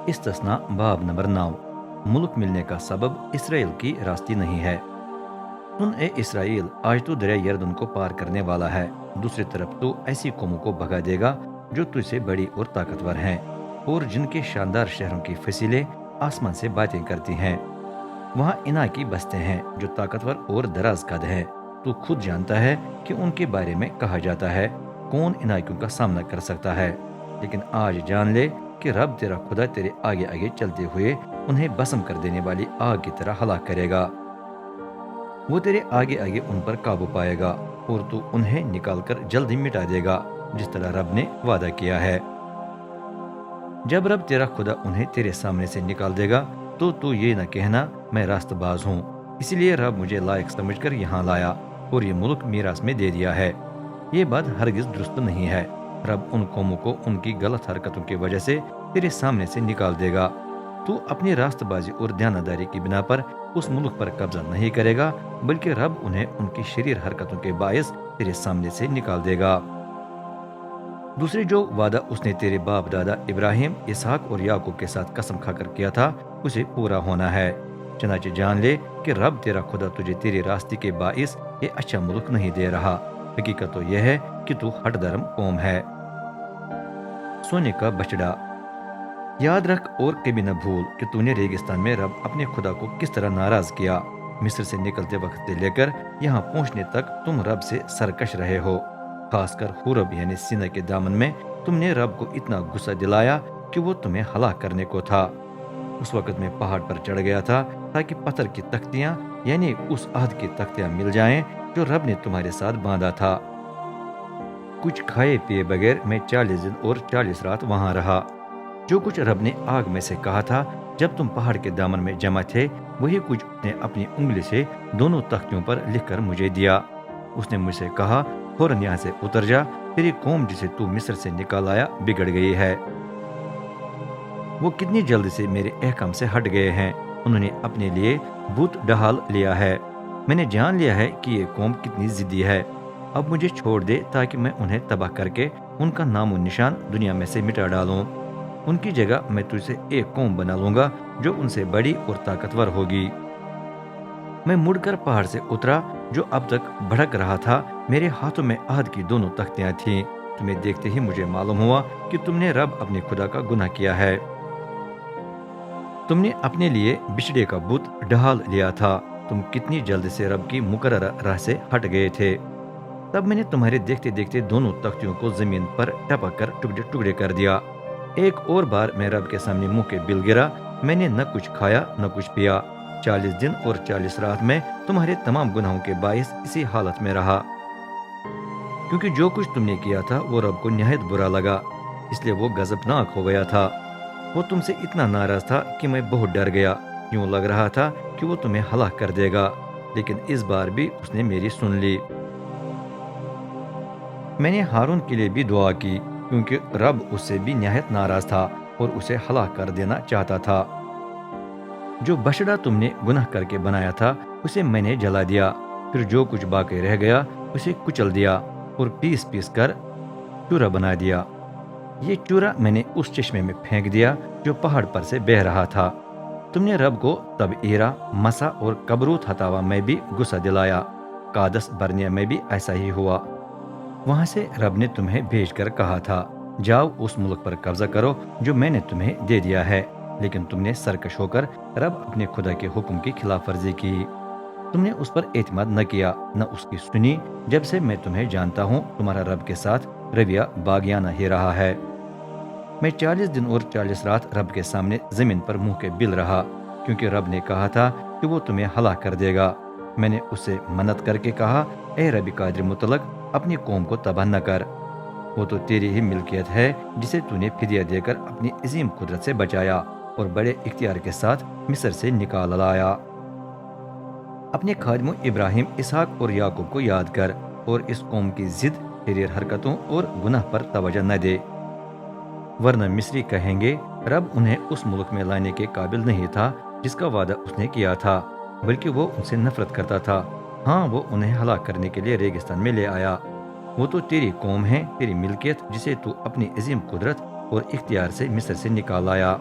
استثنا باب نمبر 9۔ ملک ملنے کا سبب اسرائیل کی راستی نہیں ہے۔ سن اے اسرائیل، آج تو دریا یردن کو پار کرنے والا ہے۔ دوسری طرف تو ایسی قوموں کو بھگا دے گا جو تجھ سے بڑی اور طاقتور ہیں، اور جن کے شاندار شہروں کی فصیلیں آسمان سے باتیں کرتی ہیں۔ وہاں انا کی بستے ہیں جو طاقتور اور دراز قد ہیں۔ تو خود جانتا ہے کہ ان کے بارے میں کہا جاتا ہے، کون انائیوں کا سامنا کر سکتا ہے؟ لیکن آج جان لے کہ رب تیرا خدا تیرے آگے آگے چلتے ہوئے انہیں بسم کر دینے والی آگ کی طرح ہلاک کرے گا۔ وہ تیرے آگے آگے ان پر قابو پائے گا، اور تو انہیں نکال کر جلد ہی مٹا دے گا، جس طرح رب نے وعدہ کیا ہے۔ جب رب تیرا خدا انہیں تیرے سامنے سے نکال دے گا تو یہ نہ کہنا میں راست باز ہوں، اسی لیے رب مجھے لائق سمجھ کر یہاں لایا اور یہ ملک میراث میں دے دیا ہے۔ یہ بات ہرگز درست نہیں ہے۔ رب ان قوموں کو ان کی غلط حرکتوں کی وجہ سے تیرے سامنے سے نکال دے گا۔ تو اپنی راست بازی اور دیانتداری کی بنا پر اس ملک پر قبضہ نہیں کرے گا، بلکہ رب انہیں ان کی شریر حرکتوں کے باعث تیرے سامنے سے نکال دے گا۔ دوسری جو وعدہ اس نے تیرے باپ دادا ابراہیم، اسحاق اور یعقوب کے ساتھ قسم کھا کر کیا تھا، اسے پورا ہونا ہے۔ چنانچہ جان لے کہ رب تیرا خدا تجھے تیری راستی کے باعث یہ اچھا ملک نہیں دے رہا۔ حقیقت تو یہ ہے کہ تو ہٹ درم قوم ہے۔ سونے کا بچڑا۔ یاد رکھ اور کبھی نہ بھول کہ تو نے ریگستان میں رب اپنے خدا کو کس طرح ناراض کیا۔ مصر سے نکلتے وقت سے لے کر یہاں پہنچنے تک تم رب سے سرکش رہے ہو۔ خاص کر حورب یعنی سینا کے دامن میں تم نے رب کو اتنا غصہ دلایا کہ وہ تمہیں ہلاک کرنے کو تھا۔ اس وقت میں پہاڑ پر چڑھ گیا تھا تاکہ پتھر کی تختیاں یعنی اس عہد کی تختیاں مل جائیں جو رب نے تمہارے ساتھ باندھا تھا۔ کچھ کھائے پیے بغیر میں 40 دن اور 40 رات وہاں رہا۔ جو کچھ رب نے آگ میں سے کہا تھا جب تم پہاڑ کے دامن میں جمع تھے، وہی کچھ اس نے اپنی انگلی سے دونوں تختیوں پر لکھ کر مجھے دیا۔ اس نے مجھ سے کہا، فوراً یہاں سے اتر جا، تیری قوم جسے تو مصر سے نکال آیا بگڑ گئی ہے۔ وہ کتنی جلد سے میرے احکام سے ہٹ گئے ہیں۔ انہوں نے اپنے لیے بت ڈھال لیا ہے۔ میں نے جان لیا ہے کہ یہ قوم کتنی ضدی ہے۔ اب مجھے چھوڑ دے تاکہ میں انہیں تباہ کر کے ان کا نام و نشان دنیا میں سے مٹا ڈالوں۔ ان کی جگہ میں تجھ سے ایک قوم بنا لوں گا جو ان سے بڑی اور طاقتور ہوگی۔ میں مڑ کر پہاڑ سے اترا جو اب تک بھڑک رہا تھا۔ میرے ہاتھوں میں عہد کی دونوں تختیاں تھیں۔ تمہیں دیکھتے ہی مجھے معلوم ہوا کہ تم نے رب اپنے خدا کا گناہ کیا ہے۔ تم نے اپنے لیے بچڑے کا بت ڈھال لیا تھا۔ تم کتنی جلد سے رب کی مقررہ راہ سے ہٹ گئے تھے۔ تب میں نے تمہارے دیکھتے دیکھتے دونوں تختیوں کو زمین پر ٹپک کر ٹکڑے ٹکڑے کر دیا۔ ایک اور بار میں رب کے سامنے منہ کے بل گرا۔ میں نے نہ کچھ کھایا نہ کچھ پیا۔ 40 دن اور 40 رات میں تمہارے تمام گناہوں کے باعث اسی حالت میں رہا، کیونکہ جو کچھ تم نے کیا تھا وہ رب کو نہایت برا لگا، اس لیے وہ غضبناک ہو گیا تھا۔ وہ تم سے اتنا ناراض تھا کہ میں بہت ڈر گیا۔ یوں لگ رہا تھا کہ وہ تمہیں ہلاک کر دے گا، لیکن اس بار بھی اس نے میری سن لی۔ میں نے ہارون کے لیے بھی دعا کی، کیونکہ رب اس سے بھی نہایت ناراض تھا اور اسے ہلاک کر دینا چاہتا تھا۔ جو بچڑا تم نے گناہ کر کے بنایا تھا اسے میں نے جلا دیا، پھر جو کچھ باقی رہ گیا اسے کچل دیا اور پیس پیس کر چورا بنا دیا۔ یہ چورا میں نے اس چشمے میں پھینک دیا جو پہاڑ پر سے بہہ رہا تھا۔ تم نے رب کو تب ایرا، مسا اور کبروت ہتاوا میں بھی غصہ دلایا۔ قادس برنیا میں بھی ایسا ہی ہوا۔ وہاں سے رب نے تمہیں بھیج کر کہا تھا، جاؤ اس ملک پر قبضہ کرو جو میں نے تمہیں دے دیا ہے، لیکن تم نے سرکش ہو کر رب اپنے خدا کے حکم کی خلاف ورزی کی۔ تم نے اس پر اعتماد نہ کیا نہ اس کی سنی۔ جب سے میں تمہیں جانتا ہوں تمہارا رب کے ساتھ رویہ باغیانہ ہی رہا ہے۔ میں 40 دن اور 40 رات رب کے سامنے زمین پر منہ کے بل رہا، کیونکہ رب نے کہا تھا کہ وہ تمہیں ہلاک کر دے گا۔ میں نے اس سے منت کر کے کہا، اے رب قادر مطلق، اپنی قوم کو تباہ نہ کر۔ وہ تو تیری ہی ملکیت ہے جسے تو نے فدیہ دے کر اپنی عظیم قدرت سے بچایا اور بڑے اختیار کے ساتھ مصر سے نکال لایا۔ اپنے خادموں ابراہیم، اسحاق اور یعقوب کو یاد کر اور اس قوم کی ضد، شریر حرکتوں اور گناہ پر توجہ نہ دے، ورنہ مصری کہیں گے رب انہیں اس ملک میں لانے کے قابل نہیں تھا جس کا وعدہ اس نے کیا تھا، بلکہ وہ ان سے نفرت کرتا تھا۔ ہاں، وہ انہیں ہلاک کرنے کے لیے ریگستان میں لے آیا۔ وہ تو تیری قوم ہے، تیری ملکیت، جسے تو اپنی عظیم قدرت اور اختیار سے مصر سے نکال آیا۔